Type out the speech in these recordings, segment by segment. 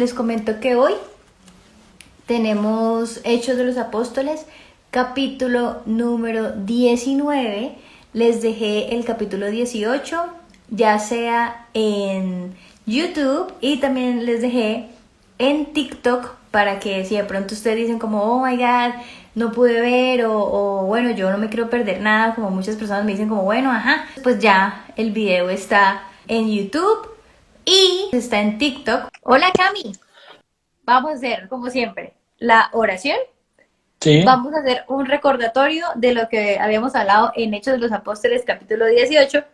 les comento que hoy tenemos Hechos de los Apóstoles, capítulo número 19. Les dejé el capítulo 18, ya sea en YouTube, y también les dejé en TikTok para que si de pronto ustedes dicen como, oh my God, no pude ver, o bueno, yo no me quiero perder nada, como muchas personas me dicen como, bueno, ajá, pues ya el video está en YouTube y está en TikTok. Hola Cami, vamos a hacer como siempre la oración. Sí, Vamos a hacer un recordatorio de lo que habíamos hablado en Hechos de los Apóstoles capítulo 18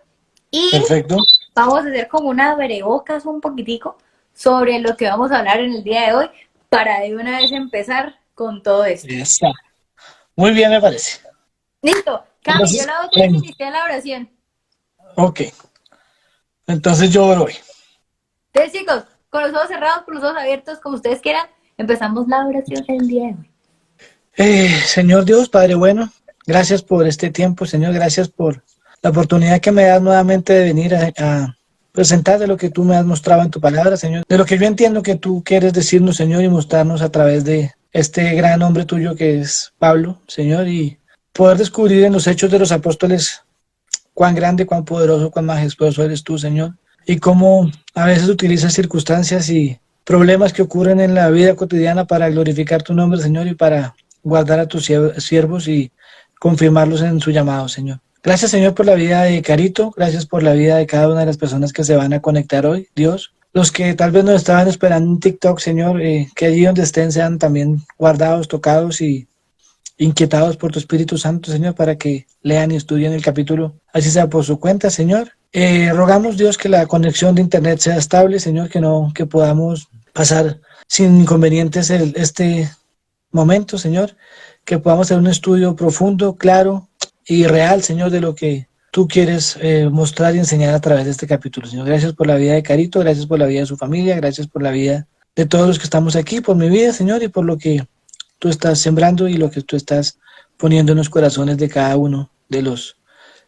y perfecto. vamos a hacer como una abrebocas un poquitico sobre lo que vamos a hablar en el día de hoy para de una vez empezar con todo esto. Esa. Muy bien, me parece. Listo, Cami, yo Entonces, la otra vez inicié la oración. ok. Entonces yo voy. Entonces chicos, con los ojos cerrados, con los ojos abiertos, como ustedes quieran, empezamos la oración del día de hoy. Señor Dios, Padre bueno, gracias por este tiempo, Señor. Gracias por la oportunidad que me das nuevamente de venir a presentar de lo que tú me has mostrado en tu palabra, Señor. De lo que yo entiendo que tú quieres decirnos, Señor, y mostrarnos a través de este gran hombre tuyo que es Pablo, Señor, y poder descubrir en los hechos de los apóstoles cuán grande, cuán poderoso, cuán majestuoso eres tú, Señor, y cómo a veces utilizas circunstancias y problemas que ocurren en la vida cotidiana para glorificar tu nombre, Señor, y para guardar a tus siervos y confirmarlos en su llamado, Señor. Gracias, Señor, por la vida de Carito, gracias por la vida de cada una de las personas que se van a conectar hoy, Dios. Los que tal vez nos estaban esperando en TikTok, Señor, que allí donde estén sean también guardados, tocados y inquietados por tu Espíritu Santo, Señor, para que lean y estudien el capítulo, así sea por su cuenta, Señor. Rogamos, Dios, que la conexión de internet sea estable, Señor, que podamos pasar sin inconvenientes este momento, Señor, que podamos hacer un estudio profundo, claro y real, Señor, de lo que tú quieres mostrar y enseñar a través de este capítulo, Señor. Gracias por la vida de Carito, gracias por la vida de su familia, gracias por la vida de todos los que estamos aquí, por mi vida, Señor, y por lo que tú estás sembrando y lo que tú estás poniendo en los corazones de cada uno de los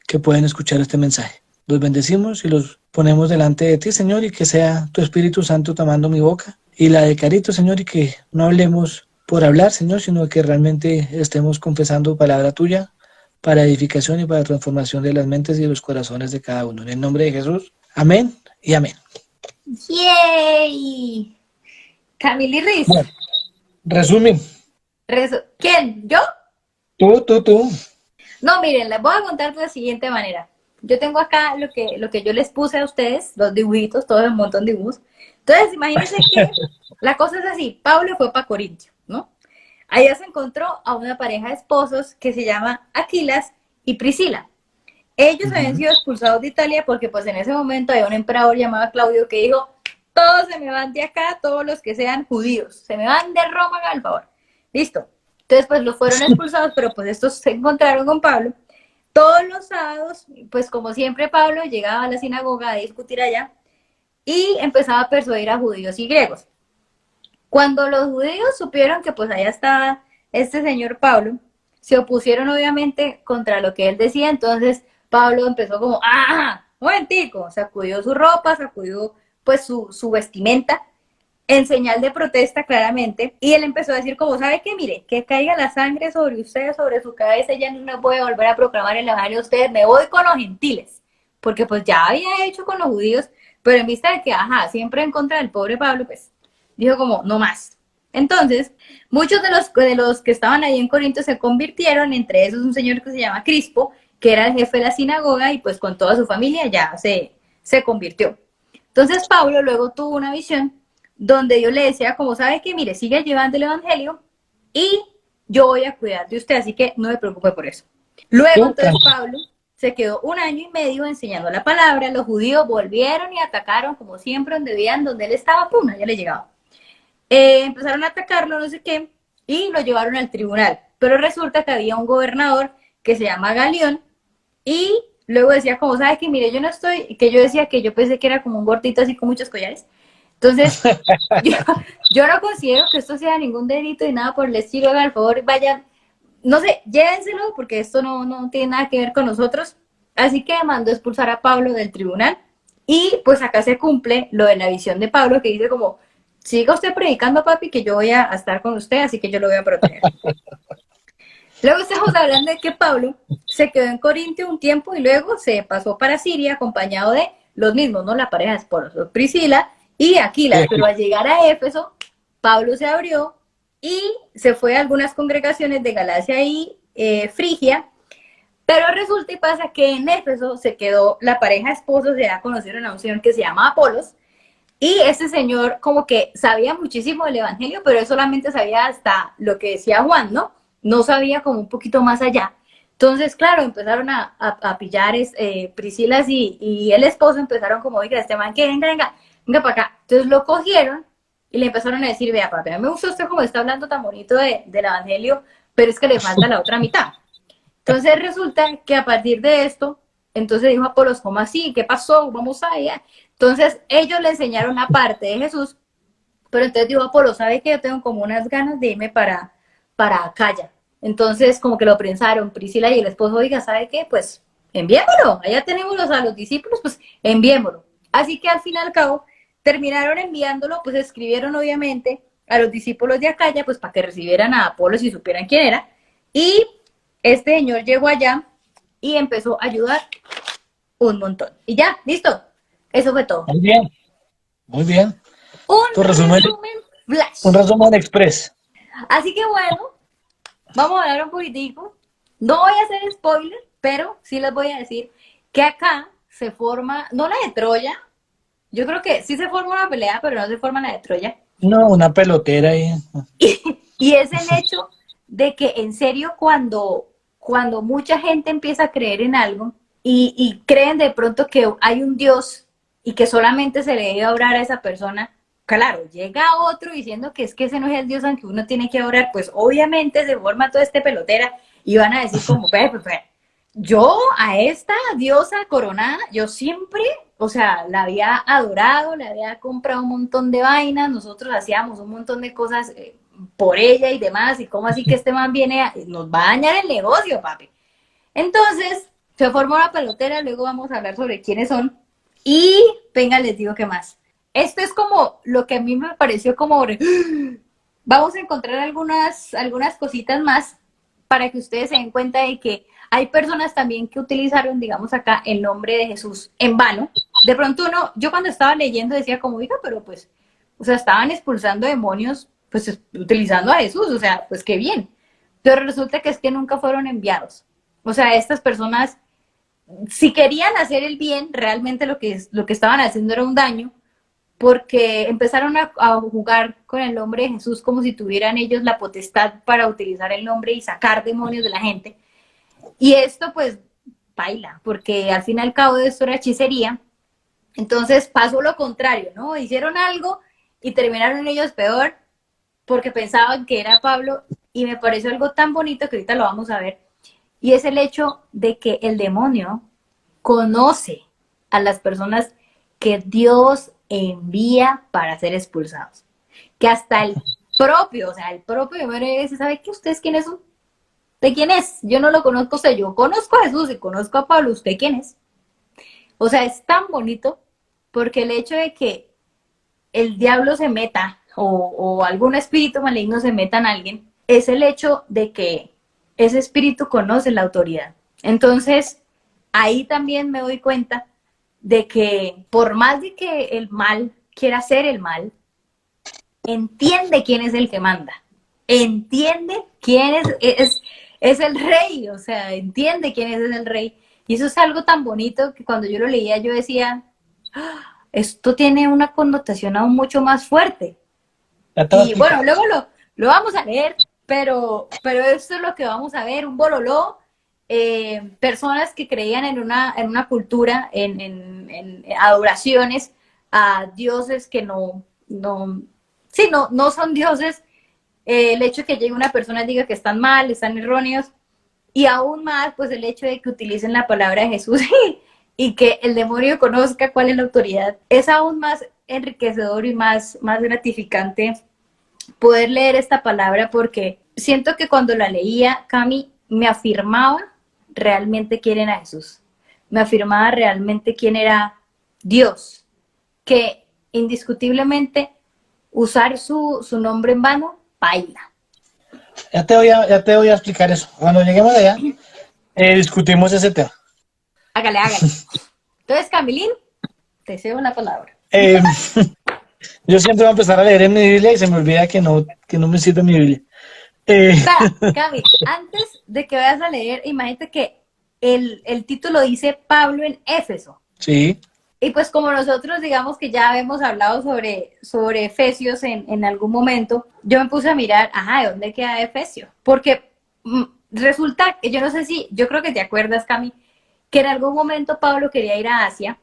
que pueden escuchar este mensaje. Los bendecimos y los ponemos delante de ti, Señor, y que sea tu Espíritu Santo tomando mi boca y la de Carito, Señor, y que no hablemos por hablar, Señor, sino que realmente estemos confesando palabra tuya para edificación y para transformación de las mentes y de los corazones de cada uno. En el nombre de Jesús, amén y amén. ¡Yay! Camily Riz. Bueno, resumen, ¿Quién? ¿Yo? tú. No, miren, les voy a contar de la siguiente manera. Yo tengo acá lo que yo les puse a ustedes, los dibujitos, todo un montón de dibujos. Entonces, imagínense que la cosa es así. Pablo fue para Corintio, ¿no? Allá se encontró a una pareja de esposos que se llama Aquilas y Priscila. Ellos habían sido expulsados de Italia porque pues en ese momento había un emperador llamado Claudio que dijo, todos se me van de acá, todos los que sean judíos, se me van de Roma, al favor. Listo. Entonces pues los fueron expulsados, pero pues estos se encontraron con Pablo. Todos los sábados, pues como siempre Pablo llegaba a la sinagoga a discutir allá y empezaba a persuadir a judíos y griegos. Cuando los judíos supieron que pues allá estaba este señor Pablo, se opusieron obviamente contra lo que él decía, entonces Pablo empezó como, ¡ah! Momentico, sacudió su ropa, sacudió pues su vestimenta, en señal de protesta claramente, y él empezó a decir como, ¿sabe qué? Mire, que caiga la sangre sobre usted, sobre su cabeza, ya no me voy a volver a proclamar el evangelio a ustedes, me voy con los gentiles, porque pues ya había hecho con los judíos, pero en vista de que, ajá, siempre en contra del pobre Pablo, pues dijo como, no más. Entonces, muchos de los que estaban ahí en Corinto se convirtieron, entre esos un señor que se llama Crispo, que era el jefe de la sinagoga y pues con toda su familia ya se convirtió. Entonces Pablo luego tuvo una visión donde Dios le decía, como sabe que, mire, sigue llevando el evangelio y yo voy a cuidar de usted, así que no me preocupe por eso. Luego Tú, entonces Pablo se quedó un año y medio enseñando la palabra, los judíos volvieron y atacaron como siempre donde veían, donde él estaba, pum, ya le llegaba. Empezaron a atacarlo, no sé qué, y lo llevaron al tribunal. Pero resulta que había un gobernador que se llama Galión, y luego decía, como sabe que, mire, yo no estoy, que yo decía que yo pensé que era como un gordito así con muchos collares. Entonces, yo, yo no considero que esto sea ningún delito y nada por el estilo, hagan el favor, vayan, no sé, llévenselo porque esto no tiene nada que ver con nosotros. Así que mandó expulsar a Pablo del tribunal y pues acá se cumple lo de la visión de Pablo que dice como, siga usted predicando, papi, que yo voy a estar con usted, así que yo lo voy a proteger. Luego estamos hablando de que Pablo se quedó en Corintio un tiempo y luego se pasó para Siria acompañado de los mismos, ¿no? La pareja de esposos, Priscila y Aquila. Pero al llegar a Éfeso, Pablo se abrió y se fue a algunas congregaciones de Galacia y Frigia. Pero resulta y pasa que en Éfeso se quedó la pareja de esposos, ya conocieron a un señor que se llama Apolos, y ese señor como que sabía muchísimo del evangelio, pero él solamente sabía hasta lo que decía Juan, ¿no? No sabía como un poquito más allá. Entonces, claro, empezaron a pillar Priscilas y el esposo empezaron como, oiga, este man, que venga para acá. Entonces lo cogieron y le empezaron a decir, vea, papi, a mí me gusta usted como está hablando tan bonito del evangelio, pero es que le falta la otra mitad. Entonces resulta que a partir de esto, entonces dijo Apolos, ¿cómo así? ¿Qué pasó? Vamos allá. Entonces ellos le enseñaron la parte de Jesús, pero entonces dijo Apolo, ¿sabe que yo tengo como unas ganas de irme para Acaya? Entonces como que lo prensaron Priscila y el esposo, oiga, ¿sabe qué? Pues enviémoslo, allá tenemos a los discípulos, pues enviémoslo. Así que al fin y al cabo terminaron enviándolo, pues escribieron obviamente a los discípulos de Acaya, pues para que recibieran a Apolo y supieran quién era. Y este señor llegó allá y empezó a ayudar un montón. Y ya, listo. Eso fue todo. Muy bien, muy bien. Un Tu resumen, resumen flash. un resumen express. Así que bueno, vamos a hablar un poquitico. No voy a hacer spoiler, pero sí les voy a decir que acá se forma, no la de Troya, yo creo que sí se forma una pelea, pero no se forma la de Troya. No, una pelotera ahí. Y es el hecho de que en serio cuando mucha gente empieza a creer en algo y creen de pronto que hay un Dios y que solamente se le debe orar a esa persona, claro, llega otro diciendo que es que ese no es el Dios al que uno tiene que orar, pues obviamente se forma toda esta pelotera y van a decir como, yo a esta diosa coronada, yo siempre, o sea, la había adorado, le había comprado un montón de vainas, nosotros hacíamos un montón de cosas por ella y demás, y cómo así que este man viene, nos va a dañar el negocio, papi. Entonces, se formó la pelotera, luego vamos a hablar sobre quiénes son, y venga, les digo qué más. Esto es como lo que a mí me pareció como, vamos a encontrar algunas cositas más para que ustedes se den cuenta de que hay personas también que utilizaron, digamos acá, el nombre de Jesús en vano. De pronto yo cuando estaba leyendo decía como, oiga, pero pues, o sea, estaban expulsando demonios, pues utilizando a Jesús, o sea, pues qué bien. Pero resulta que es que nunca fueron enviados. O sea, estas personas, si querían hacer el bien, realmente lo que estaban haciendo era un daño, porque empezaron a jugar con el nombre de Jesús como si tuvieran ellos la potestad para utilizar el nombre y sacar demonios de la gente. Y esto pues baila, porque al fin y al cabo de esto era hechicería. Entonces pasó lo contrario, ¿no? Hicieron algo y terminaron ellos peor porque pensaban que era Pablo y me pareció algo tan bonito que ahorita lo vamos a ver. Y es el hecho de que el demonio conoce a las personas que Dios envía para ser expulsados. Que hasta el propio demonio dice, ¿sabe qué? ¿Ustedes quiénes son? ¿De quién es? Yo no lo conozco, o sea, yo conozco a Jesús y conozco a Pablo, ¿usted quién es? O sea, es tan bonito porque el hecho de que el diablo se meta o algún espíritu maligno se meta en alguien, es el hecho de que ese espíritu conoce la autoridad. Entonces, ahí también me doy cuenta de que por más de que el mal quiera hacer el mal, entiende quién es el que manda, entiende quién es el rey, o sea, entiende quién es el rey. Y eso es algo tan bonito que cuando yo lo leía yo decía, esto tiene una connotación aún mucho más fuerte. Y bueno, luego lo vamos a leer, pero esto es lo que vamos a ver, un bololó, personas que creían en una cultura, en adoraciones a dioses que no son dioses, el hecho de que llegue una persona y diga que están mal, están erróneos, y aún más, pues el hecho de que utilicen la palabra de Jesús y que el demonio conozca cuál es la autoridad, es aún más enriquecedor y más gratificante poder leer esta palabra porque siento que cuando la leía, Cami, me afirmaba realmente quién era Jesús, me afirmaba realmente quién era Dios, que indiscutiblemente usar su nombre en vano, baila. Ya te voy a explicar eso. Cuando lleguemos allá, discutimos ese tema. Hágale, hágale. Entonces, Camilín, te cedo una palabra. Eh, yo siempre voy a empezar a leer en mi Biblia y se me olvida que no me sirve mi Biblia. Eh, Cami, antes de que vayas a leer, imagínate que el título dice Pablo en Éfeso. sí, Y pues como nosotros digamos que ya hemos hablado sobre Efesios en algún momento, yo me puse a mirar, ajá, ¿de dónde queda Efesio? Porque resulta que yo no sé si, yo creo que te acuerdas, Cami, que en algún momento Pablo quería ir a Asia,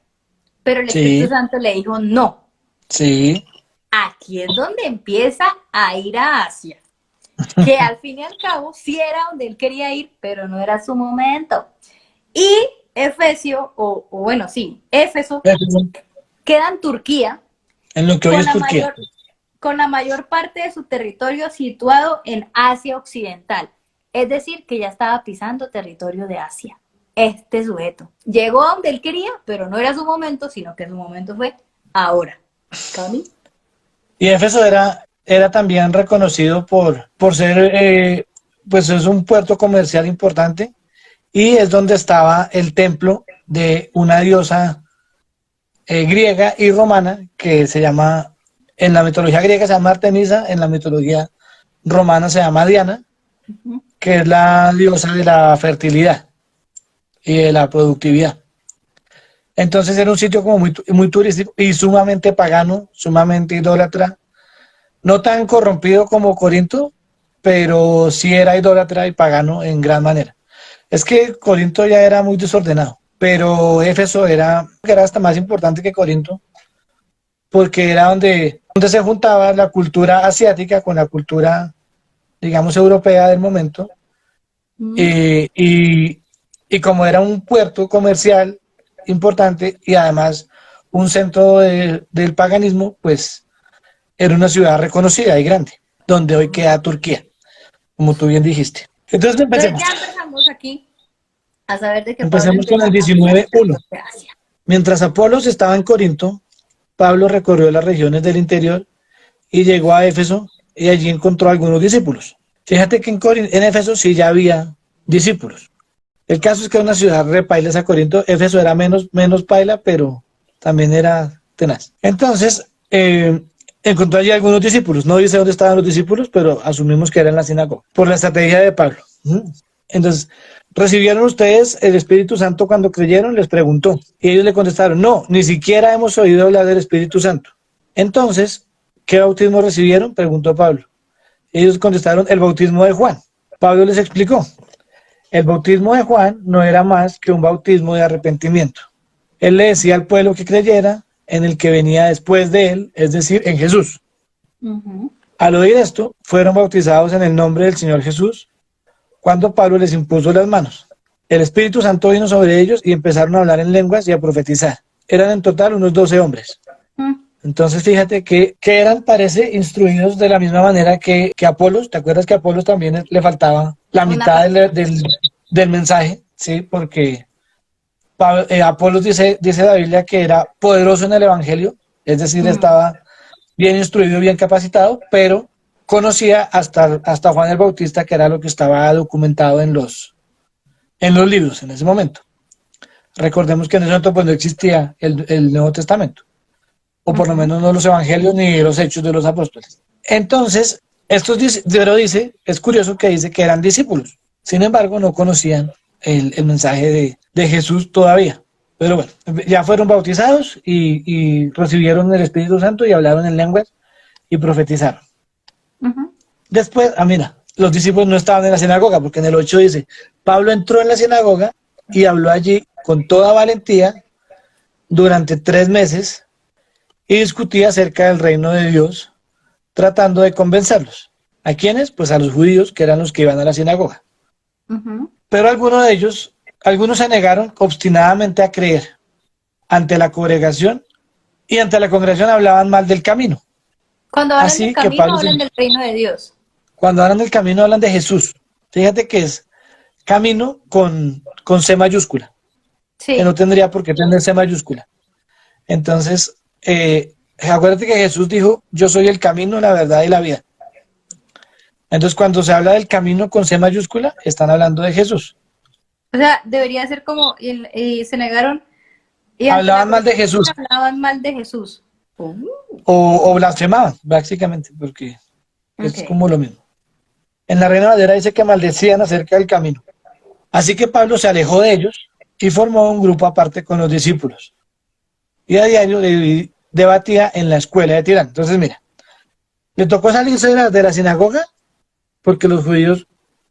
pero el Espíritu sí, Santo le dijo, no, sí. aquí es donde empieza a ir a Asia. Que al fin y al cabo sí era donde él quería ir, pero no era su momento. Y Efesio, o bueno, sí, Éfeso, queda en Turquía En lo que hoy con es la Turquía. mayor, con la mayor parte de su territorio situado en Asia Occidental. Es decir, que ya estaba pisando territorio de Asia. Este sujeto llegó a donde él quería, pero no era su momento, sino que su momento fue ahora. ¿Cami? Y Éfeso era también reconocido por ser, pues es un puerto comercial importante y es donde estaba el templo de una diosa griega y romana que se llama, en la mitología griega se llama Artemisa, en la mitología romana se llama Diana, Uh-huh. que es la diosa de la fertilidad y de la productividad. Entonces era un sitio como muy turístico y sumamente pagano, sumamente idólatra, no tan corrompido como Corinto, pero sí era idólatra y pagano en gran manera. Es que Corinto ya era muy desordenado, pero Éfeso era hasta más importante que Corinto, porque era donde se juntaba la cultura asiática con la cultura, digamos, europea del momento, Uh-huh. eh, y, y como era un puerto comercial importante y además un centro del paganismo, pues era una ciudad reconocida y grande, donde hoy queda Turquía, como tú bien dijiste. Entonces Entonces empecemos. ya empezamos aquí a saber de que Pablo Empecemos con empieza el a pisar 19.1. de Asia. Mientras Apolos estaba en Corinto, Pablo recorrió las regiones del interior y llegó a Éfeso y allí encontró algunos discípulos. Fíjate que en Éfeso sí ya había discípulos. El caso es que una ciudad repaila a Corinto, Éfeso era menos paila, pero también era tenaz. Entonces, encontró allí algunos discípulos. No dice dónde estaban los discípulos, pero asumimos que era en la sinagoga, por la estrategia de Pablo. Entonces, ¿recibieron ustedes el Espíritu Santo cuando creyeron? Les preguntó. Y ellos le contestaron, no, ni siquiera hemos oído hablar del Espíritu Santo. Entonces, ¿qué bautismo recibieron? Preguntó Pablo. Ellos contestaron, el bautismo de Juan. Pablo les explicó, el bautismo de Juan no era más que un bautismo de arrepentimiento. Él le decía al pueblo que creyera en el que venía después de él, es decir, en Jesús. Uh-huh. Al oír esto, fueron bautizados en el nombre del Señor Jesús cuando Pablo les impuso las manos. El Espíritu Santo vino sobre ellos y empezaron a hablar en lenguas y a profetizar. Eran en total unos 12 hombres. Uh-huh. Entonces fíjate que eran, parece, instruidos de la misma manera que Apolos. ¿Te acuerdas que a Apolos también le faltaba la Una mitad parte. del mensaje? Sí, porque Apolos dice la Biblia que era poderoso en el Evangelio, es decir, Uh-huh. estaba bien instruido, bien capacitado, pero conocía hasta Juan el Bautista, que era lo que estaba documentado en los libros en ese momento. Recordemos que en ese momento pues, no existía el Nuevo Testamento, o por lo Uh-huh. menos no los evangelios ni los hechos de los apóstoles. Entonces, es curioso que dice que eran discípulos, sin embargo, no conocían el mensaje de Jesús todavía. Pero bueno, ya fueron bautizados y recibieron el Espíritu Santo y hablaron en lenguas y profetizaron. Uh-huh. Después, mira, los discípulos no estaban en la sinagoga, porque en el 8 dice, Pablo entró en la sinagoga y habló allí con toda valentía durante 3 meses y discutía acerca del reino de Dios, tratando de convencerlos. ¿A quiénes? Pues a los judíos, que eran los que iban a la sinagoga. Uh-huh. Pero algunos se negaron obstinadamente a creer. Ante la congregación y ante la congregación hablaban mal del camino. Cuando hablan del Así que camino, Pablo, hablan del reino de Dios. cuando hablan del camino, hablan de Jesús. Fíjate que es camino con C mayúscula, que no Sí. tendría por qué tener C mayúscula. Entonces, acuérdate que Jesús dijo, yo soy el camino, la verdad y la vida. Entonces, cuando se habla del camino con C mayúscula, están hablando de Jesús. O sea, debería ser como, y se negaron, y ante la Hablaban mal de persecución Jesús hablaban mal de Jesús. o blasfemaban, básicamente, porque es Ok. como lo mismo. En la Reina Valera dice que maldecían acerca del camino. Así que Pablo se alejó de ellos y formó un grupo aparte con los discípulos. Y a diario debatía en la escuela de Tirán. Entonces, mira, le tocó salirse de la sinagoga porque los judíos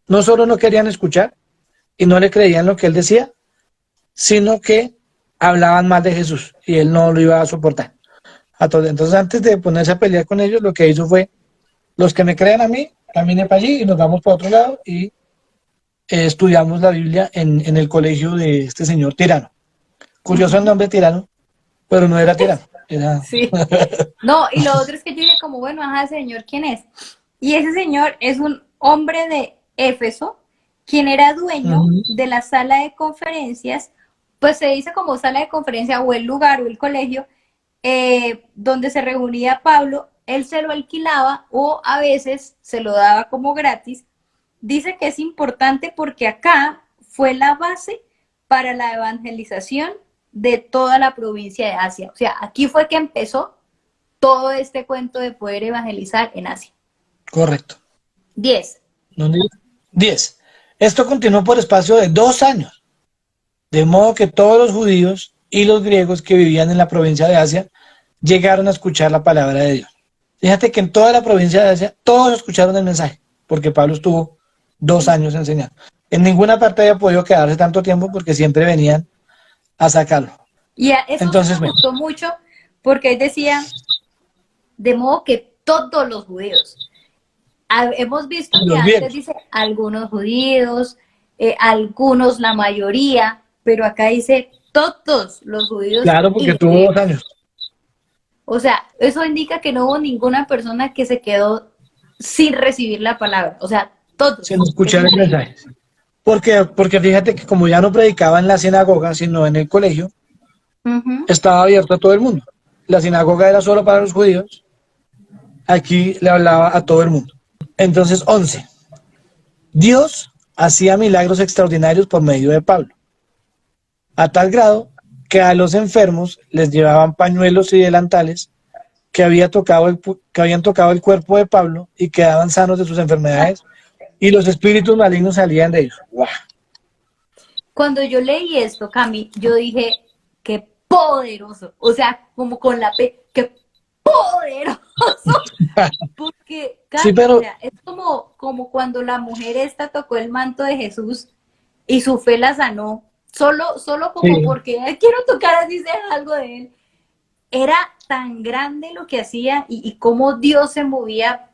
no solo no querían escuchar y no le creían lo que él decía, sino que hablaban mal de Jesús y él no lo iba a soportar. Entonces, antes de ponerse a pelear con ellos, lo que hizo fue, los que me crean a mí, camine para allí y nos vamos para otro lado y estudiamos la Biblia en el colegio de este señor Tirano. Curioso el nombre Tirano, pero no era Tirano. Era... Sí. No, y lo otro es que yo dije como, bueno, ajá, ese señor, ¿quién es? Y ese señor es un hombre de Éfeso, quien era dueño Ujú. de la sala de conferencias, pues se dice como sala de conferencia o el lugar o el colegio donde se reunía Pablo, él se lo alquilaba o a veces se lo daba como gratis. Dice que es importante porque acá fue la base para la evangelización de toda la provincia de Asia. O sea, aquí fue que empezó todo este cuento de poder evangelizar en Asia. Correcto. 10. ¿Dónde? 10. Esto continuó por espacio de 2 años, de modo que todos los judíos y los griegos que vivían en la provincia de Asia llegaron a escuchar la palabra de Dios. Fíjate que en toda la provincia de Asia todos escucharon el mensaje, porque Pablo estuvo 2 años enseñando. En ninguna parte había podido quedarse tanto tiempo porque siempre venían a sacarlo. Y a eso sí me Entonces, mira, gustó mucho porque él decía, de modo que todos los judíos. Hemos visto que los antes griegos, dice algunos judíos, algunos, la mayoría, pero acá dice todos los judíos claro, porque y tuvo griegos. 2 años, O sea, eso indica que no hubo ninguna persona que se quedó sin recibir la palabra. O sea, sin todos. Es escuchar el increíble. mensaje. Porque fíjate que como ya no predicaba en la sinagoga, sino en el colegio, Ujú. estaba abierto a todo el mundo. La sinagoga era solo para los judíos, aquí le hablaba a todo el mundo. Entonces, 11. Dios hacía milagros extraordinarios por medio de Pablo, a tal grado que a los enfermos les llevaban pañuelos y delantales que habían tocado el cuerpo de Pablo y quedaban sanos de sus enfermedades y los espíritus malignos salían de ellos. ¡Wow! Cuando yo leí esto, Cami, yo dije, qué poderoso. O sea, como con la P, qué poderoso. Porque, Sí, Cami, o pero, sea, es como cuando la mujer esta tocó el manto de Jesús y su fe la sanó, solo como sí, porque "Ay, quiero tocar así sea algo de él". Era tan grande lo que hacía y cómo Dios se movía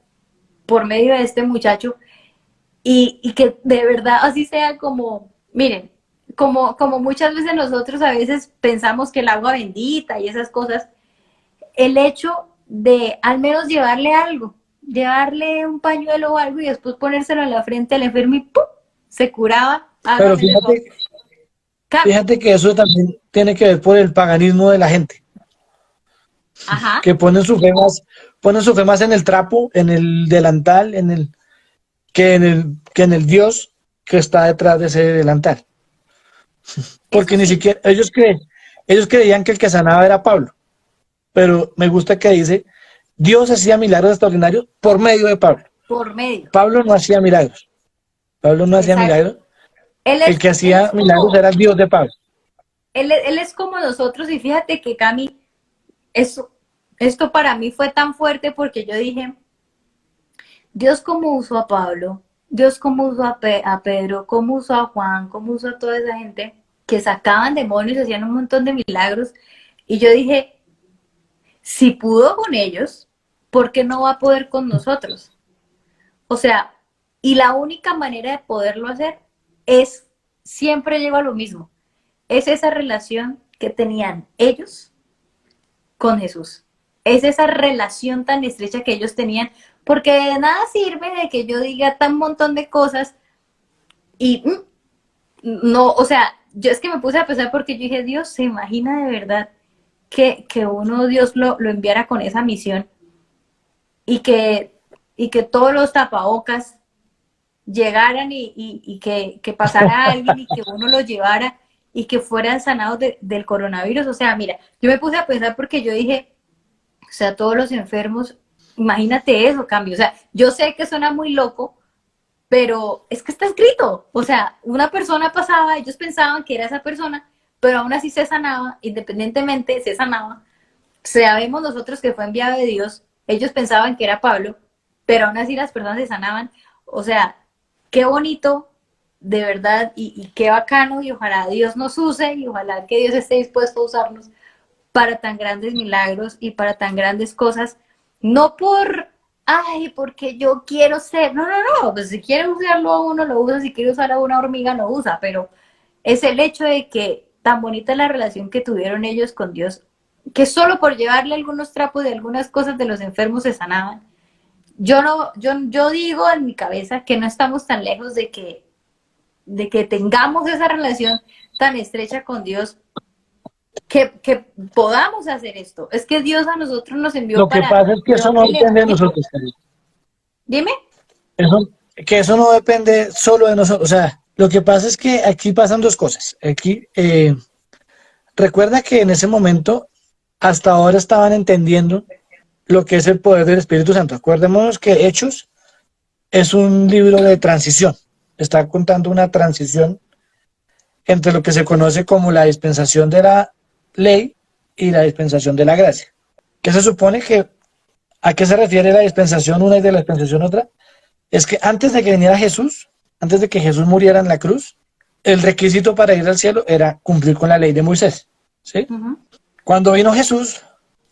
por medio de este muchacho y que de verdad así sea como, miren, como muchas veces nosotros a veces pensamos que el agua bendita y esas cosas, el hecho de al menos llevarle algo, llevarle un pañuelo o algo y después ponérselo en la frente al enfermo y ¡pum! Se curaba, pero hágame el favor. fíjate que eso también tiene que ver por el paganismo de la gente, Ajá, que ponen su fe más en el trapo, en el delantal, que en el Dios que está detrás de ese delantal. eso Porque ni sí, siquiera ellos creían que el que sanaba era Pablo, pero me gusta que dice, Dios hacía milagros extraordinarios por medio de Pablo. por medio, Pablo no hacía milagros. Pablo no hacía exacto. milagros. El que Él hacía es milagros como, era el Dios de Pablo. él es como nosotros y fíjate que Cami, eso, esto para mí fue tan fuerte porque yo dije, Dios cómo usó a Pablo, Dios cómo usó a Pedro, cómo usó a Juan, cómo usó a toda esa gente que sacaban demonios, hacían un montón de milagros. Y yo dije, si pudo con ellos, ¿por qué no va a poder con nosotros? O sea, y la única manera de poderlo hacer es, siempre llego a lo mismo, es esa relación que tenían ellos con Jesús. Es esa relación tan estrecha que ellos tenían, porque de nada sirve de que yo diga tan montón de cosas y no, o sea, yo es que me puse a pensar porque yo dije, Dios, ¿se imagina de verdad que uno, Dios lo enviara con esa misión y que todos los tapabocas llegaran que pasara alguien y que uno los llevara y que fueran sanados del coronavirus. O sea, mira, yo me puse a pensar porque yo dije, o sea, todos los enfermos, imagínate eso, cambio. O sea, yo sé que suena muy loco, pero es que está escrito. O sea, una persona pasaba, ellos pensaban que era esa persona, pero aún así se sanaba, independientemente se sanaba. Sabemos nosotros que fue enviado de Dios, ellos pensaban que era Pablo, pero aún así las personas se sanaban. O sea, qué bonito, de verdad, y qué bacano, y ojalá Dios nos use, y ojalá que Dios esté dispuesto a usarnos para tan grandes milagros y para tan grandes cosas, no por, ay, porque yo quiero ser, no, no, no, pues si quiere usarlo a uno lo usa, si quiere usar a una hormiga lo usa, pero es el hecho de que tan bonita es la relación que tuvieron ellos con Dios, que solo por llevarle algunos trapos de algunas cosas de los enfermos se sanaban. Yo no, yo digo en mi cabeza que no estamos tan lejos de que tengamos esa relación tan estrecha con Dios que podamos hacer esto. Es que Dios a nosotros nos envió Lo que para pasa es que eso no llevarle el depende de Evangelio. nosotros, Cari. Dime. Eso, que eso no depende solo de nosotros. O sea, lo que pasa es que aquí pasan dos cosas. Aquí, recuerda que en ese momento, hasta ahora estaban entendiendo lo que es el poder del Espíritu Santo. Acordémonos que Hechos es un libro de transición. Está contando una transición entre lo que se conoce como la dispensación de la ley y la dispensación de la gracia. ¿Qué se supone que, a qué se refiere la dispensación una y de la dispensación otra? Es que antes de que viniera Jesús, antes de que Jesús muriera en la cruz, el requisito para ir al cielo era cumplir con la ley de Moisés, ¿sí? Ujú. Cuando vino Jesús,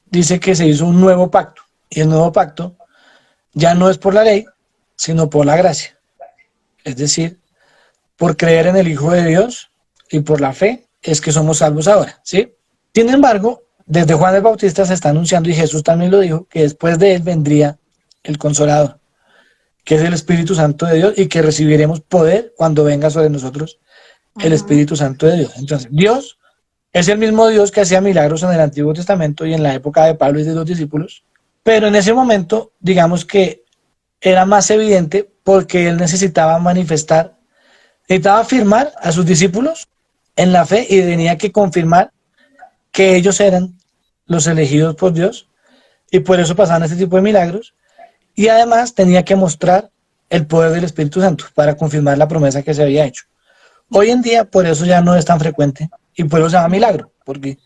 dice que se hizo un nuevo pacto, y el nuevo pacto ya no es por la ley, sino por la gracia. Es decir, por creer en el Hijo de Dios y por la fe es que somos salvos ahora, ¿sí? Sin embargo, desde Juan el Bautista se está anunciando, y Jesús también lo dijo, que después de él vendría el Consolador, que es el Espíritu Santo de Dios, y que recibiremos poder cuando venga sobre nosotros el Ujú. Espíritu Santo de Dios. Entonces, Dios es el mismo Dios que hacía milagros en el Antiguo Testamento y en la época de Pablo y de los discípulos, pero en ese momento, digamos que era más evidente porque él necesitaba manifestar, necesitaba afirmar a sus discípulos en la fe y tenía que confirmar que ellos eran los elegidos por Dios, y por eso pasaban este tipo de milagros, y además tenía que mostrar el poder del Espíritu Santo para confirmar la promesa que se había hecho. Hoy en día por eso ya no es tan frecuente y por eso se llama milagro, porque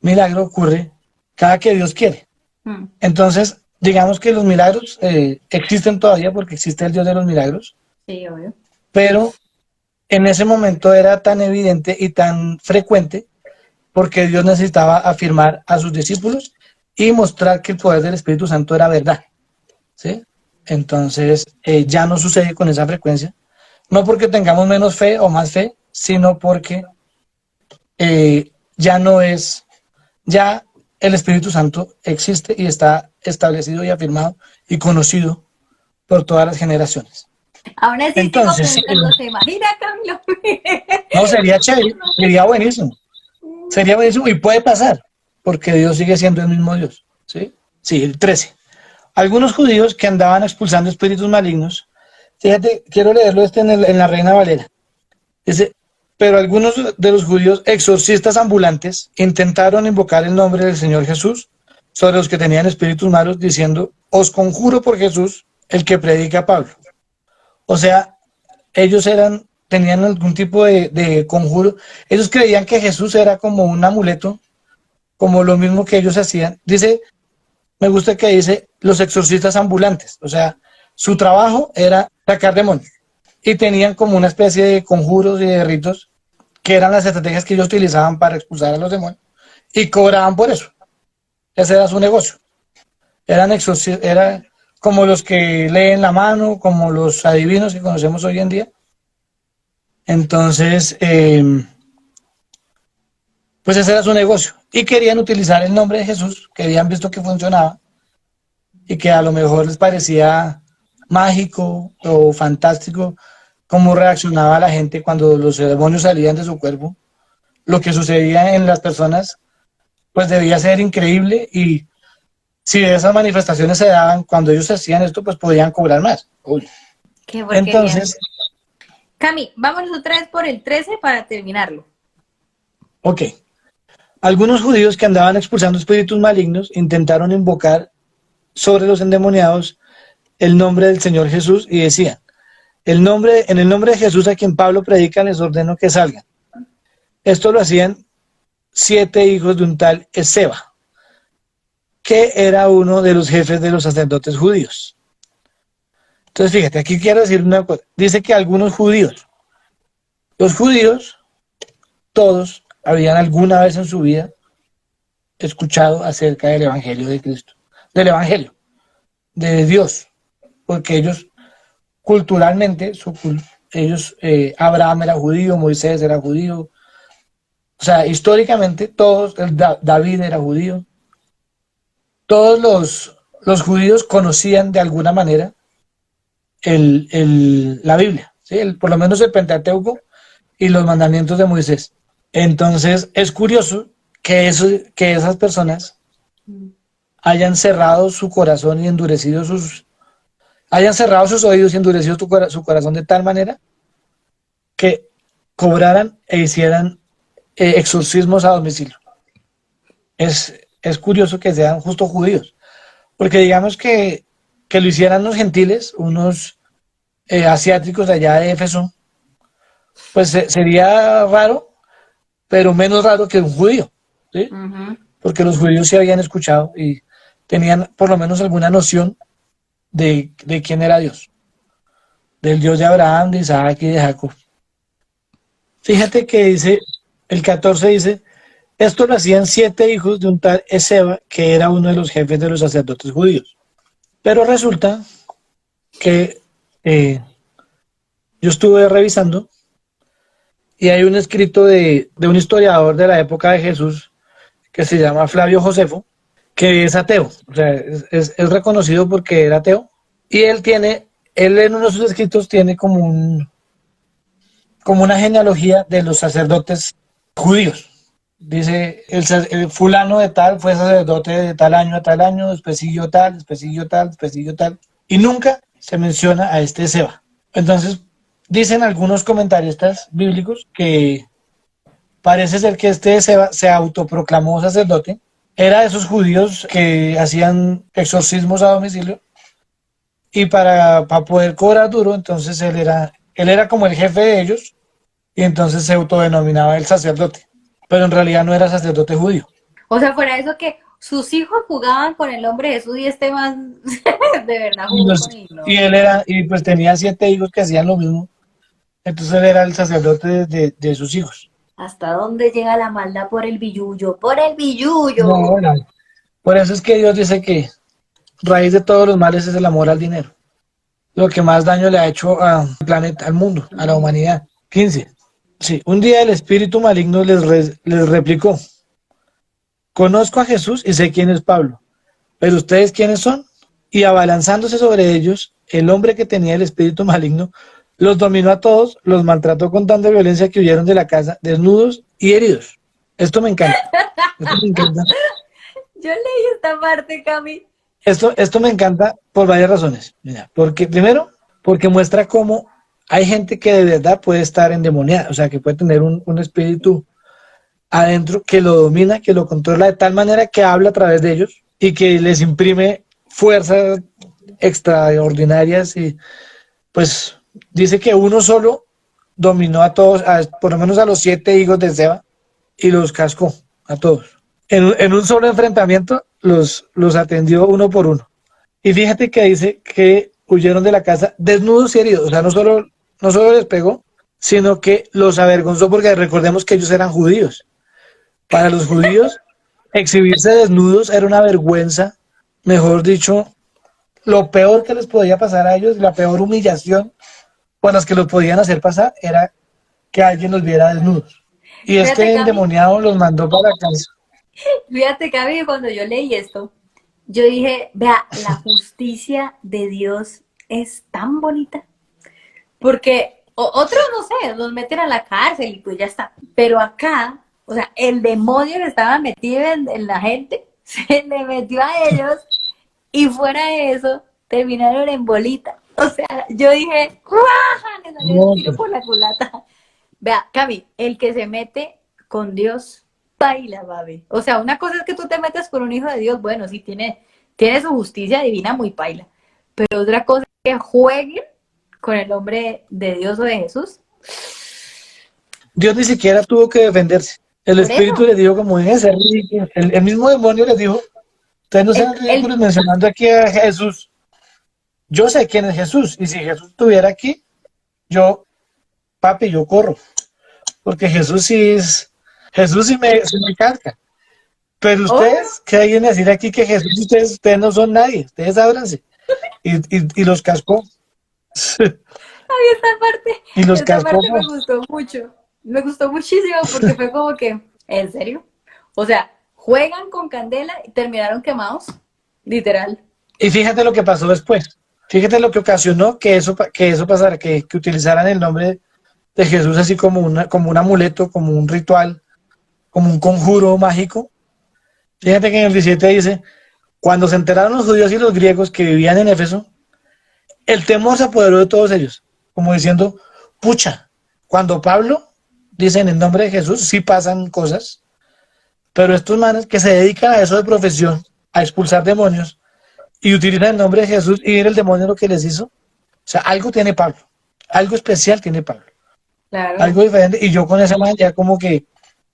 milagro ocurre cada que Dios quiere. Mm. Entonces, digamos que los milagros existen todavía porque existe el Dios de los milagros, Sí, obvio. pero en ese momento era tan evidente y tan frecuente porque Dios necesitaba afirmar a sus discípulos y mostrar que el poder del Espíritu Santo era verdad, ¿sí? Entonces, ya no sucede con esa frecuencia, no porque tengamos menos fe o más fe, sino porque ya no es, ya el Espíritu Santo existe y está establecido y afirmado y conocido por todas las generaciones. Aún así sigo Entonces, sí, pensando, ¿se imagina, Camilo? no, sería chévere, sería buenísimo y puede pasar, porque Dios sigue siendo el mismo Dios, ¿sí? Sí, el 13. Algunos judíos que andaban expulsando espíritus malignos, fíjate, quiero leerlo en la Reina Valera. Dice, pero algunos de los judíos exorcistas ambulantes intentaron invocar el nombre del Señor Jesús sobre los que tenían espíritus malos, diciendo, os conjuro por Jesús, el que predica Pablo. O sea, ellos tenían algún tipo de conjuro. Ellos creían que Jesús era como un amuleto, como lo mismo que ellos hacían. Dice, me gusta que dice los exorcistas ambulantes. O sea, su trabajo era sacar demonios. Y tenían como una especie de conjuros y de ritos que eran las estrategias que ellos utilizaban para expulsar a los demonios. Y cobraban por eso. Ese era su negocio. Era como los que leen la mano, como los adivinos que conocemos hoy en día. Entonces, pues ese era su negocio. Y querían utilizar el nombre de Jesús, que habían visto que funcionaba y que a lo mejor les parecía mágico o fantástico cómo reaccionaba la gente cuando los demonios salían de su cuerpo. Lo que sucedía en las personas pues debía ser increíble, y si esas manifestaciones se daban cuando ellos hacían esto, pues podían cobrar más. Uy. Qué porquería. Entonces, Cami, vámonos otra vez por el 13 para terminarlo. ok, algunos judíos que andaban expulsando espíritus malignos intentaron invocar sobre los endemoniados el nombre del Señor Jesús y decían, en el nombre de Jesús a quien Pablo predica, les ordeno que salgan. Esto lo hacían 7 hijos de un tal Esceva, que era uno de los jefes de los sacerdotes judíos. Entonces, fíjate, aquí quiero decir una cosa. Dice que algunos judíos, los judíos, todos, habían alguna vez en su vida escuchado acerca del Evangelio de Cristo, del Evangelio, de Dios, porque ellos culturalmente, ellos, Abraham era judío, Moisés era judío, o sea, históricamente todos, David era judío, todos los judíos conocían de alguna manera la Biblia, ¿sí? Por lo menos el Pentateuco y los mandamientos de Moisés. Entonces es curioso que esas personas hayan cerrado su corazón y endurecido hayan cerrado sus oídos y endurecido su corazón de tal manera que cobraran e hicieran exorcismos a domicilio. Es curioso que sean justo judíos, porque digamos que lo hicieran los gentiles, unos asiáticos de allá de Éfeso, pues sería raro, pero menos raro que un judío, ¿sí? Porque los judíos sí habían escuchado y tenían por lo menos alguna noción de quién era Dios, del Dios de Abraham, de Isaac y de Jacob. Fíjate que dice, el 14 dice, esto lo hacían 7 hijos de un tal Esceva, que era uno de los jefes de los sacerdotes judíos. Pero resulta que yo estuve revisando y hay un escrito de un historiador de la época de Jesús que se llama Flavio Josefo, que es ateo, o sea, es reconocido porque era ateo, y él en uno de sus escritos tiene como una genealogía de los sacerdotes judíos. Dice, el fulano de tal fue sacerdote de tal año a tal año, después siguió tal, después siguió tal, después siguió tal, y nunca se menciona a este Seba. Entonces, dicen algunos comentaristas bíblicos que parece ser que este Seba se autoproclamó sacerdote, era de esos judíos que hacían exorcismos a domicilio, y para poder cobrar duro, entonces él era como el jefe de ellos, y entonces se autodenominaba el sacerdote, pero en realidad no era sacerdote judío. O sea, fuera de eso que sus hijos jugaban con el nombre de Jesús y este man de verdad Y, jugó con él, y ¿no? él y pues tenía 7 hijos que hacían lo mismo, entonces él era el sacerdote de sus hijos. ¿Hasta dónde llega la maldad por el billullo? ¡Por el No, billullo! no. Por eso es que Dios dice que raíz de todos los males es el amor al dinero. Lo que más daño le ha hecho al planeta, al mundo, a la humanidad. 15. Sí, un día el espíritu maligno les replicó, conozco a Jesús y sé quién es Pablo, pero ¿ustedes quiénes son? Y abalanzándose sobre ellos, el hombre que tenía el espíritu maligno los dominó a todos, los maltrató con tanta violencia que huyeron de la casa, desnudos y heridos. Esto me encanta. Esto me encanta. Yo leí esta parte, Cami. Esto me encanta por varias razones. Mira, porque primero, porque muestra cómo hay gente que de verdad puede estar endemoniada, o sea, que puede tener un espíritu adentro que lo domina, que lo controla de tal manera que habla a través de ellos y que les imprime fuerzas extraordinarias, y pues dice que uno solo dominó a todos, por lo menos a los 7 hijos de Seba, y los cascó a todos. En un solo enfrentamiento los atendió uno por uno. Y fíjate que dice que huyeron de la casa desnudos y heridos. O sea, no solo les pegó, sino que los avergonzó, porque recordemos que ellos eran judíos. Para los judíos, exhibirse desnudos era una vergüenza, mejor dicho, lo peor que les podía pasar a ellos, la peor humillación por las que los podían hacer pasar era que alguien los viera desnudos. Y Fíjate, este Cami, endemoniado los mandó para la casa. fíjate, Cami, que cuando yo leí esto, yo dije, vea, la justicia de Dios es tan bonita. Porque otros, no sé, los meten a la cárcel y pues ya está. Pero acá O sea, el demonio que estaba metido en la gente se le metió a ellos y fuera de eso terminaron en bolita. O sea, yo dije, ¡guau! Le salió el No, tiro por la culata. Vea, Cami, el que se mete con Dios, baila, baby. O sea, una cosa es que tú te metas con un hijo de Dios, bueno, sí tiene su justicia divina muy paila. Pero otra cosa es que jueguen con el hombre de Dios o de Jesús. Dios ni siquiera tuvo que defenderse. El Por Espíritu eso, les dijo como en ese ridículo. El mismo demonio les dijo, ustedes no sean ridículos mencionando aquí a Jesús. Yo sé quién es Jesús. Y si Jesús estuviera aquí, yo, papi, yo corro. Porque Jesús sí me carga. Pero obvio, ustedes, ¿qué hay en decir aquí que Jesús, ustedes no son nadie? Ustedes ábranse. Y los cascó. ay, Y los esta cascó. parte me gustó mucho. Me gustó muchísimo porque fue como que, ¿en serio? O sea, juegan con candela y terminaron quemados, literal. Y fíjate lo que pasó después. Fíjate lo que ocasionó que eso pasara, que utilizaran el nombre de Jesús así como un amuleto, como un ritual, como un conjuro mágico. Fíjate que en el 17 dice, cuando se enteraron los judíos y los griegos que vivían en Éfeso, el temor se apoderó de todos ellos, como diciendo, pucha, cuando Pablo dice en el nombre de Jesús, sí pasan cosas, pero estos manes que se dedican a eso de profesión, a expulsar demonios, y utilizan el nombre de Jesús y viene el demonio lo que les hizo, o sea, algo tiene Pablo, algo especial tiene Pablo, Claro, algo diferente, y yo con esa man ya como que,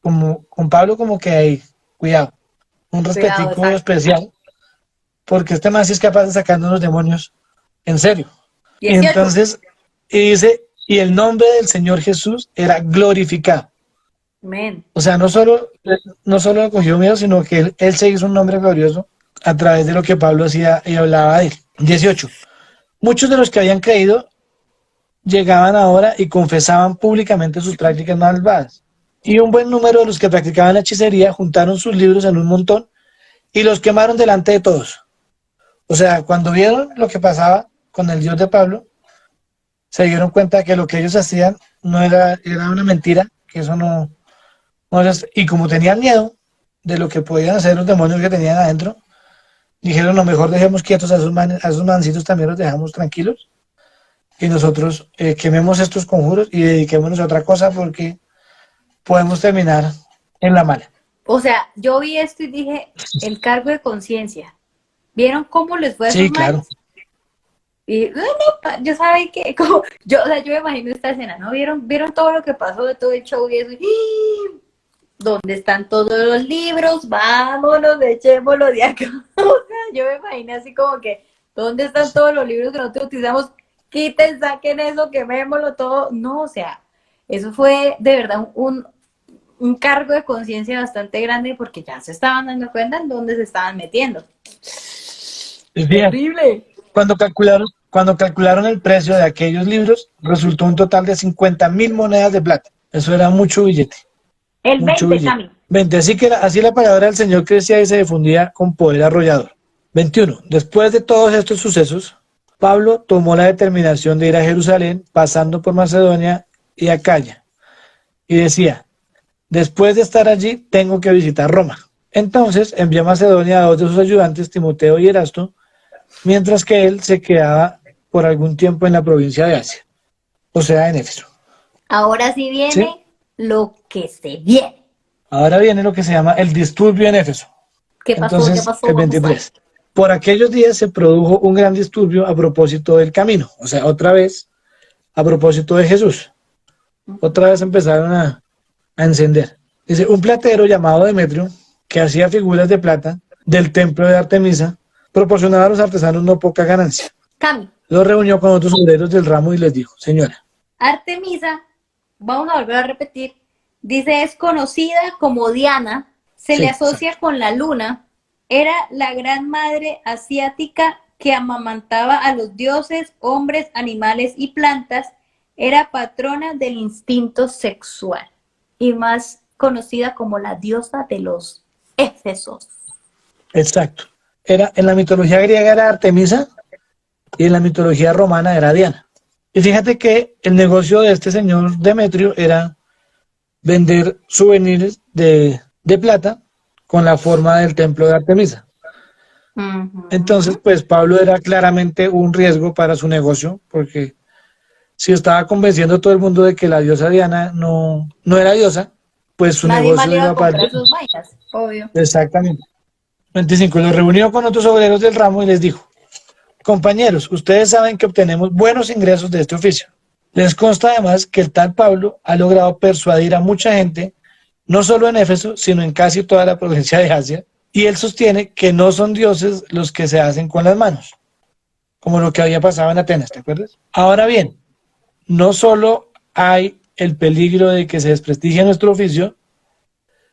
como con Pablo como que hay, cuidado, un cuidado, respetico exacto. especial, porque este man sí es capaz de sacarnos los demonios en serio. Y 18. entonces, y dice, y el nombre del Señor Jesús era glorificado. Men. O sea, no solo cogió miedo, sino que él se hizo un nombre glorioso a través de lo que Pablo hacía y hablaba de él. 18. Muchos de los que habían creído llegaban ahora y confesaban públicamente sus prácticas malvadas. Y un buen número de los que practicaban la hechicería juntaron sus libros en un montón y los quemaron delante de todos. O sea, cuando vieron lo que pasaba con el Dios de Pablo, se dieron cuenta que lo que ellos hacían no era una mentira, que eso y como tenían miedo de lo que podían hacer los demonios que tenían adentro, dijeron, no, mejor dejemos quietos a esos mancitos, también los dejamos tranquilos, y nosotros quememos estos conjuros y dediquémonos a otra cosa porque podemos terminar en la mala. O sea, yo vi esto y dije, el cargo de conciencia. ¿Vieron cómo les fue a esos Sí, claro. manes? Y bueno, yo sabía que, como, yo, o sea, yo me imagino esta escena, ¿no? ¿Vieron todo lo que pasó de todo el show y eso? ¡Y! ¿Dónde están todos los libros? Vámonos, echémoslo de acá. O sea, yo me imaginé así como que, ¿dónde están todos los libros que nosotros utilizamos? Quiten, saquen eso, quemémoslo todo. No, o sea, eso fue de verdad un cargo de conciencia bastante grande porque ya se estaban dando cuenta en dónde se estaban metiendo. Es bien. Horrible. Cuando calcularon el precio de aquellos libros, resultó un total de 50.000 monedas de plata. Eso era mucho billete, El mucho 20, billete. Cami. 20. Así la palabra del Señor crecía y se difundía con poder arrollador. 21. Después de todos estos sucesos, Pablo tomó la determinación de ir a Jerusalén, pasando por Macedonia y Acaya, y decía, después de estar allí, tengo que visitar Roma. Entonces envió a Macedonia a dos de sus ayudantes, Timoteo y Erasto, mientras que él se quedaba por algún tiempo en la provincia de Asia, o sea, en Éfeso. Ahora sí ¿Sí? viene lo que se viene. Ahora viene lo que se llama el disturbio en Éfeso. ¿Qué pasó? ¿Qué Entonces, pasó? el Vamos a ver. 23. Por aquellos días se produjo un gran disturbio a propósito del camino, o sea, otra vez a propósito de Jesús. Otra vez empezaron a encender. Dice, un platero llamado Demetrio, que hacía figuras de plata del templo de Artemisa, proporcionaba a los artesanos no poca ganancia. Cami, Los reunió con otros obreros del ramo y les dijo, señora, Artemisa, vamos a volver a repetir, dice es conocida como Diana, se sí, le exacto. asocia con la luna, era la gran madre asiática que amamantaba a los dioses, hombres, animales y plantas, era patrona del instinto sexual y más conocida como la diosa de los Éfesos. Exacto. En la mitología griega era Artemisa y en la mitología romana era Diana. Y fíjate que el negocio de este señor Demetrio era vender souvenirs de plata con la forma del templo de Artemisa. Entonces, pues Pablo era claramente un riesgo para su negocio, porque si estaba convenciendo a todo el mundo de que la diosa Diana no era diosa, pues su Nadie más negocio le iba iba a para comprar allá. sus vainas, obvio. Exactamente. 25. Los reunió con otros obreros del ramo y les dijo: compañeros, ustedes saben que obtenemos buenos ingresos de este oficio. Les consta además que el tal Pablo ha logrado persuadir a mucha gente, no solo en Éfeso, sino en casi toda la provincia de Asia, y él sostiene que no son dioses los que se hacen con las manos, como lo que había pasado en Atenas, ¿te acuerdas? Ahora bien, no solo hay el peligro de que se desprestigie nuestro oficio,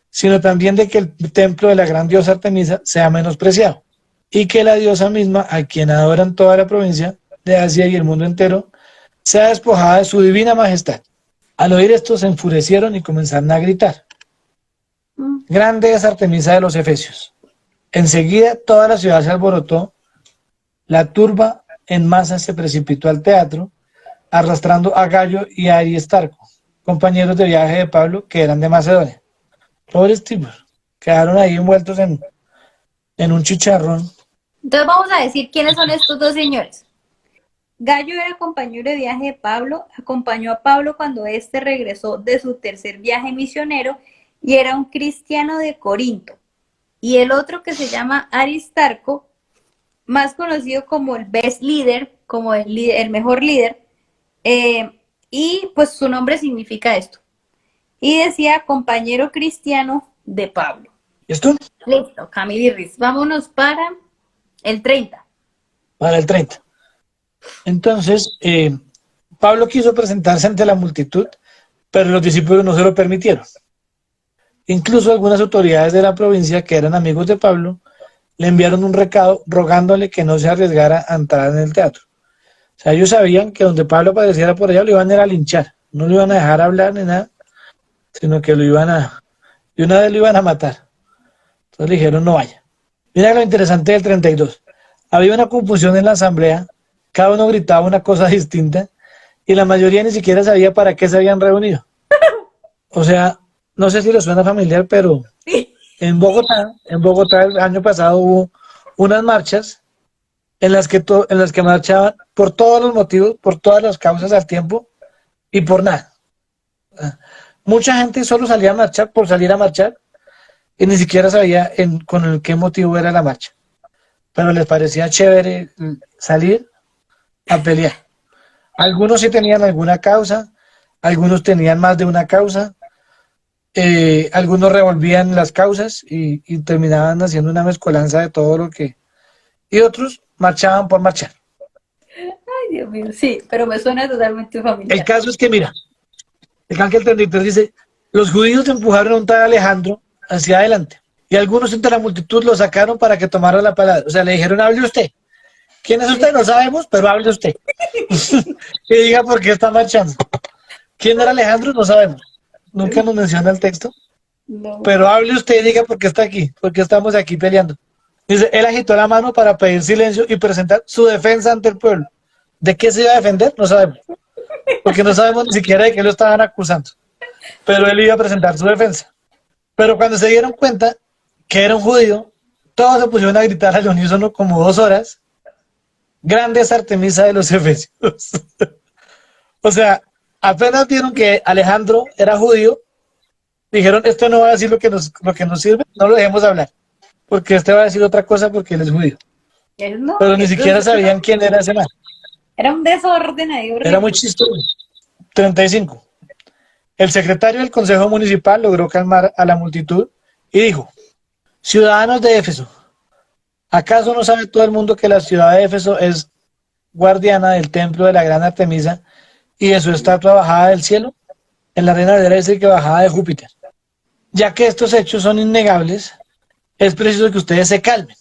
sino también de que el templo de la gran diosa Artemisa sea menospreciado, y que la diosa misma, a quien adoran toda la provincia de Asia y el mundo entero, sea despojada de su divina majestad. Al oír esto se enfurecieron y comenzaron a gritar: grande es Artemisa de los Efesios. Enseguida toda la ciudad se alborotó, la turba en masa se precipitó al teatro, arrastrando a Gallo y a Aristarco, compañeros de viaje de Pablo que eran de Macedonia. Pobres tipos, quedaron ahí envueltos en un chicharrón. Entonces vamos a decir quiénes son estos dos señores. Gallo era compañero de viaje de Pablo, acompañó a Pablo cuando éste regresó de su tercer viaje misionero y era un cristiano de Corinto. Y el otro que se llama Aristarco, más conocido como el best leader, como el mejor líder, y pues su nombre significa esto. Y decía compañero cristiano de Pablo. ¿Y esto? Listo, Camilirris, vámonos para el 30. Para el 30. Entonces, Pablo quiso presentarse ante la multitud, pero los discípulos no se lo permitieron. Incluso algunas autoridades de la provincia, que eran amigos de Pablo, le enviaron un recado rogándole que no se arriesgara a entrar en el teatro. O sea, ellos sabían que donde Pablo apareciera por allá lo iban a ir a linchar, no lo iban a dejar hablar ni nada, sino que de una vez lo iban a matar. Entonces le dijeron: no vaya. Mira lo interesante del 32. Había una confusión en la asamblea, cada uno gritaba una cosa distinta y la mayoría ni siquiera sabía para qué se habían reunido. O sea, no sé si les suena familiar, pero en Bogotá el año pasado hubo unas marchas en las que marchaban por todos los motivos, por todas las causas al tiempo y por nada. Mucha gente solo salía a marchar por salir a marchar y ni siquiera sabía con qué motivo era la marcha. Pero les parecía chévere salir a pelear. Algunos sí tenían alguna causa, algunos tenían más de una causa, algunos revolvían las causas y terminaban haciendo una mezcolanza de todo lo que... Y otros marchaban por marchar. Ay, Dios mío, sí, pero me suena totalmente El familiar. caso es que, mira, el Ángel 33 dice: los judíos empujaron a un tal Alejandro hacia adelante y algunos entre la multitud lo sacaron para que tomara la palabra. O sea, le dijeron: hable usted. ¿Quién es usted? No sabemos, pero hable usted. Y diga por qué está marchando. ¿Quién era Alejandro? No sabemos. Nunca nos menciona el texto. No. Pero hable usted y diga por qué está aquí, por qué estamos aquí peleando. Dice: él agitó la mano para pedir silencio y presentar su defensa ante el pueblo. ¿De qué se iba a defender? No sabemos. Porque no sabemos ni siquiera de qué lo estaban acusando. Pero él iba a presentar su defensa. Pero cuando se dieron cuenta que era un judío, todos se pusieron a gritar al unísono como 2 horas: grande es Artemisa de los Efesios. O sea, apenas vieron que Alejandro era judío, dijeron: esto no va a decir lo que nos sirve, no lo dejemos hablar, porque este va a decir otra cosa porque él es judío. No, Pero ni siquiera sabían quién era ese man. era un desorden ahí horrible. Era muy chistoso. 35. El secretario del Consejo Municipal logró calmar a la multitud y dijo: ciudadanos de Éfeso, ¿acaso no sabe todo el mundo que la ciudad de Éfeso es guardiana del templo de la gran Artemisa y de su estatua bajada del cielo? En la Reina Valera dice que bajada de Júpiter. Ya que estos hechos son innegables, es preciso que ustedes se calmen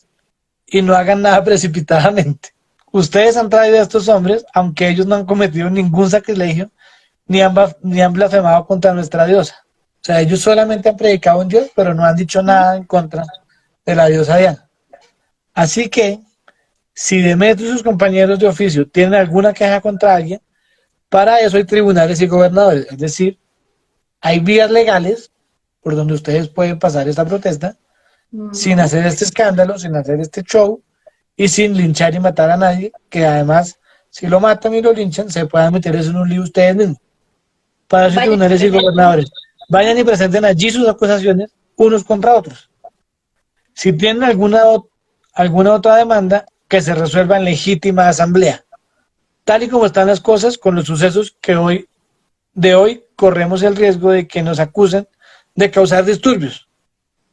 y no hagan nada precipitadamente. Ustedes han traído a estos hombres, aunque ellos no han cometido ningún sacrilegio, ni han blasfemado contra nuestra diosa. O sea, ellos solamente han predicado un Dios, pero no han dicho nada en contra de la diosa Diana. Así que, si Demetrio y sus compañeros de oficio tienen alguna queja contra alguien, para eso hay tribunales y gobernadores. Es decir, hay vías legales por donde ustedes pueden pasar esta protesta sin Ujú. hacer este escándalo, sin hacer este show y sin linchar y matar a nadie, que además, si lo matan y lo linchan, se puedan meter eso en un lío ustedes mismos. Para eso Vaya, tribunales y gobernadores, vayan y presenten allí sus acusaciones unos contra otros. Si tienen alguna otra demanda, que se resuelva en legítima asamblea. Tal y como están las cosas con los sucesos que hoy corremos el riesgo de que nos acusen de causar disturbios.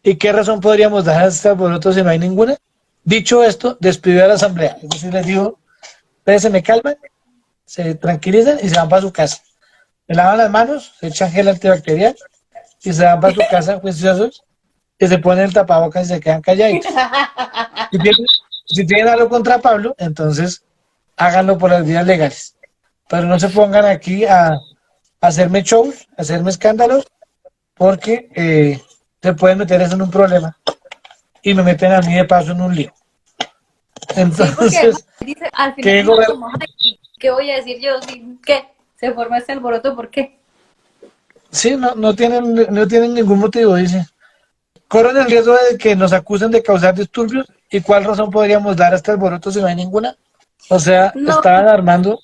¿Y qué razón podríamos dar hasta por otro si no hay ninguna? Dicho esto, despidió a la asamblea. Es decir, les dijo, ustedes se me calman, se tranquilizan y se van para su casa. Se lavan las manos, se echan gel antibacterial y se van para su casa juiciosos y se ponen el tapabocas y se quedan calladitos. Si tienen, si tienen algo contra Pablo, entonces háganlo por las vías legales. Pero no se pongan aquí a hacerme shows, a hacerme escándalos, porque se pueden meter eso en un problema y me meten a mí de paso en un lío. sí, porque Entonces, dice, al final ¿qué, dice gober- como, ay, ¿qué voy a decir yo? Sí, ¿qué? ¿Se forma este alboroto? ¿Por qué? sí, no tienen ningún motivo, dice. Corren el riesgo de que nos acusen de causar disturbios y cuál razón podríamos dar a este alboroto si no hay ninguna. O sea, No, estaban armando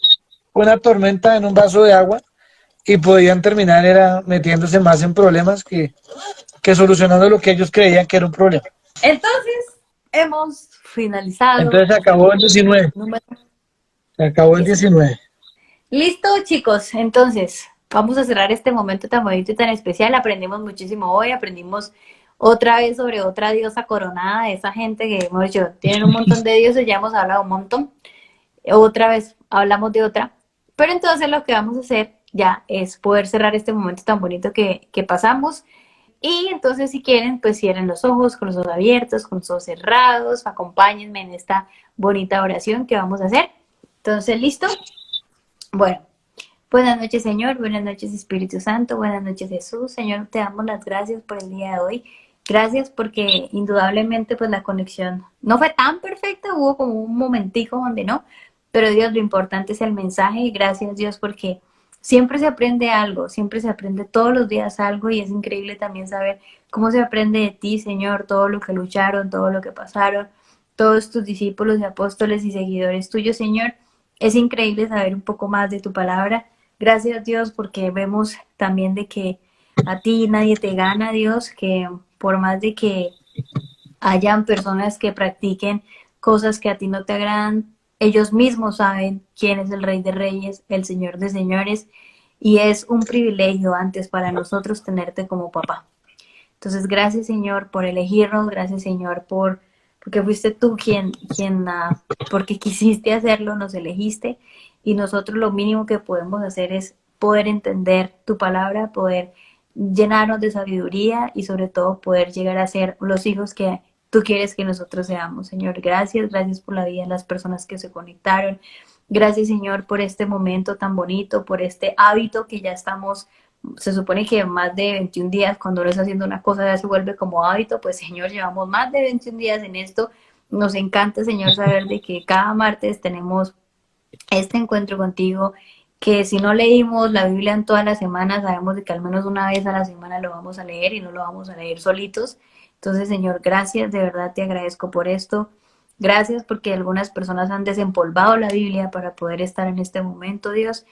una tormenta en un vaso de agua y podían terminar era metiéndose más en problemas que solucionando lo que ellos creían que era un problema. entonces hemos finalizado Entonces se acabó el 19. número Se acabó el 19. 19. Listo, chicos. Entonces, vamos a cerrar este momento tan bonito y tan especial. Aprendimos muchísimo hoy, aprendimos otra vez sobre otra diosa coronada, de esa gente que hemos dicho, tienen un montón de dioses, ya hemos hablado un montón. Otra vez hablamos de otra. Pero entonces lo que vamos a hacer ya es poder cerrar este momento tan bonito que pasamos. Y entonces si quieren, pues cierren los ojos, con los ojos abiertos, con los ojos cerrados, acompáñenme en esta bonita oración que vamos a hacer. Entonces, ¿listo? Bueno, buenas noches, Señor. Buenas noches, Espíritu Santo. Buenas noches, Jesús. Señor, te damos las gracias por el día de hoy. Gracias porque indudablemente pues la conexión no fue tan perfecta, hubo como un momentico donde no, pero Dios, lo importante es el mensaje y gracias Dios porque siempre se aprende algo, siempre se aprende todos los días algo y es increíble también saber cómo se aprende de ti, Señor, todo lo que lucharon, todo lo que pasaron, todos tus discípulos y apóstoles y seguidores tuyos, Señor. Es increíble saber un poco más de tu palabra. Gracias Dios porque vemos también de que a ti nadie te gana, Dios, que por más de que hayan personas que practiquen cosas que a ti no te agradan, ellos mismos saben quién es el Rey de Reyes, el Señor de Señores, y es un privilegio antes para nosotros tenerte como papá. Entonces, gracias Señor por elegirnos, gracias Señor porque fuiste tú quien porque quisiste hacerlo, nos elegiste y nosotros lo mínimo que podemos hacer es poder entender tu palabra, poder llenarnos de sabiduría y sobre todo poder llegar a ser los hijos que tú quieres que nosotros seamos, Señor. Gracias, gracias por la vida de las personas que se conectaron. Gracias, Señor, por este momento tan bonito, por este hábito que ya estamos, se supone que más de 21 días, cuando uno está haciendo una cosa ya se vuelve como hábito, pues Señor, llevamos más de 21 días en esto. Nos encanta, Señor, saber de que cada martes tenemos este encuentro contigo, que si no leímos la Biblia en toda la semana, sabemos de que al menos una vez a la semana lo vamos a leer y no lo vamos a leer solitos. Entonces, Señor, gracias, de verdad te agradezco por esto. Gracias porque algunas personas han desempolvado la Biblia para poder estar en este momento, Dios.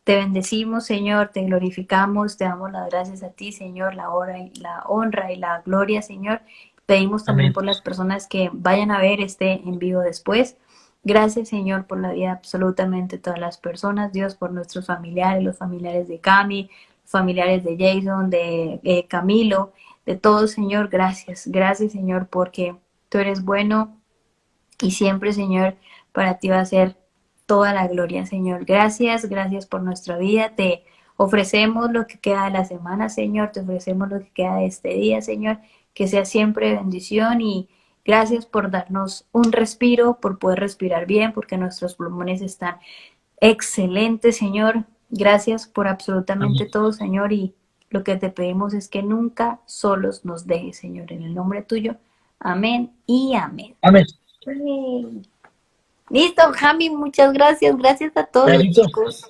Te bendecimos, Señor, te glorificamos, te damos las gracias a ti, Señor, la honra y la gloria, Señor. Pedimos también Amén. por las personas que vayan a ver este en vivo después. Gracias, Señor, por la vida de absolutamente todas las personas, Dios, por nuestros familiares, los familiares de Cami, los familiares de Jason, de Camilo, de todos, Señor, gracias. Gracias, Señor, porque tú eres bueno y siempre, Señor, para ti va a ser toda la gloria, Señor. Gracias, gracias por nuestra vida. Te ofrecemos lo que queda de la semana, Señor. Te ofrecemos lo que queda de este día, Señor. Que sea siempre bendición y gracias por darnos un respiro, por poder respirar bien, porque nuestros pulmones están excelentes, Señor. Gracias por absolutamente Amén. todo, Señor. Y lo que te pedimos es que nunca solos nos dejes, Señor. En el nombre tuyo. Amén y amén. Amén. Yay. Listo, Jami, muchas gracias. Gracias a todos, Carito. chicos.